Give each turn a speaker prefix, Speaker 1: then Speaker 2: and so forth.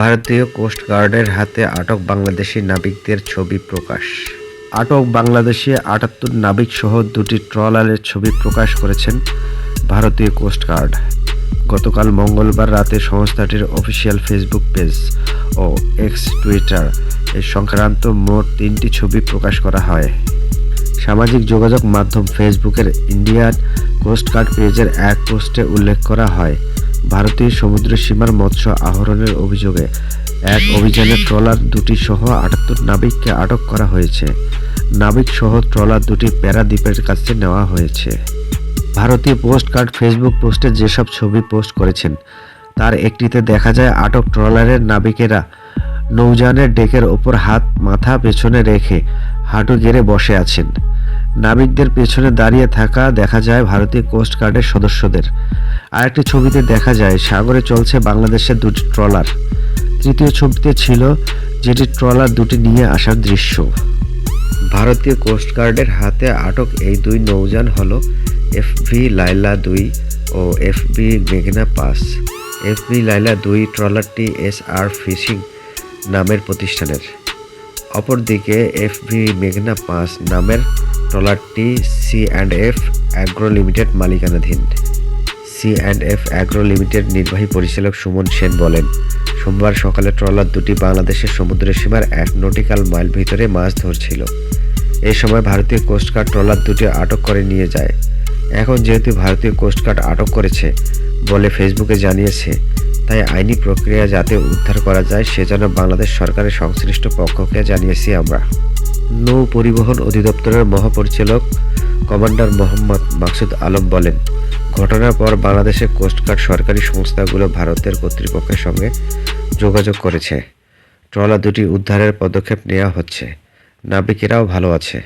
Speaker 1: ভারতীয় কোস্ট গার্ডের হাতে আটক বাংলাদেশি নাবিকদের ছবি প্রকাশ। আটক বাংলাদেশি ৭৮ নাবিকসহ ২টি ট্রলারের ছবি প্রকাশ করেছেন ভারতীয় কোস্ট গার্ড। গতকাল মঙ্গলবার রাতে সংস্থাটির অফিসিয়াল ফেসবুক পেজ ও এক্স টুইটার এ সংক্রান্ত মোট ৩টি ছবি প্রকাশ করা হয়। সামাজিক যোগাযোগ মাধ্যম ফেসবুকের ইন্ডিয়ান কোস্ট গার্ড পেজের এক পোস্টে উল্লেখ করা হয়, ভারতীয় সমুদ্র সীমার মৎস্য আহরণের অভিযোগে এক অভিযানে ট্রলার দুটি সহ ৭৮ নাবিককে আটক করা হয়েছে। নাবিক সহ ট্রলার দুটি প্যারাদ্বীপের কাছে নেওয়া হয়েছে। ভারতীয় কোস্ট গার্ড ফেসবুক পোস্টে যেসব ছবি পোস্ট করেছেন তার একটিতে দেখা যায় আটক ট্রলারের নাবিকেরা নৌযানের ডেকের ওপর হাত মাথা পেছনে রেখে হাঁটু গেড়ে বসে আছেন। নাবিকদের পেছনে দাঁড়িয়ে থাকা দেখা যায় ভারতীয় কোস্ট গার্ডের সদস্যদের। আরেকটি ছবিতে দেখা যায় সাগরে চলছে বাংলাদেশের দুটি ট্রলার। তৃতীয় ছবিতে ছিল যেটি ট্রলার দুটি নিয়ে আসার দৃশ্য। ভারতীয় কোস্ট গার্ডের হাতে আটক এই দুই নৌযান হল এফভি লায়লা ২ ও এফভি মেঘনা ৫। এফভি লায়লা ২ ট্রলারটি এসআর ফিশিং নামের প্রতিষ্ঠানের, অপরদিকে এফভি মেঘনা ৫ নামের ট্রলারটি সি&এফ অ্যাগ্রো লিমিটেড মালিকানাধীন। সি&এফ অ্যাগ্রো লিমিটেড নির্বাহী পরিচালক সুমন সেন বলেন, সোমবার সকালে ট্রলার দুটি বাংলাদেশের সমুদ্র সীমার ১ নটিক্যাল মাইল ভিতরে মাছ ধরছিল। এই সময় ভারতীয় কোস্টগার্ড ট্রলার দুটি আটক করে নিয়ে যায়। এখন যেহেতু ভারতীয় কোস্টগার্ড আটক করেছে বলে ফেসবুকে জানিয়েছে, তাই আইনি প্রক্রিয়া যাতে উদ্ধার করা যায় সেজন্য বাংলাদেশ সরকারের সংশ্লিষ্ট পক্ষকে জানিয়েছি আমরা। নৌ পরিবহন অধিদপ্তরের মহাপরিচালক কমান্ডার মোহাম্মদ মাকসুদ আলম বলেন, ঘটনার পর বাংলাদেশের কোস্টগার্ড সরকারি সংস্থাগুলো ভারতের কর্তৃপক্ষের সঙ্গে যোগাযোগ করেছে। ট্রলার দুটি উদ্ধারের পদক্ষেপ নেওয়া হচ্ছে। নাবিকেরাও ভালো আছে।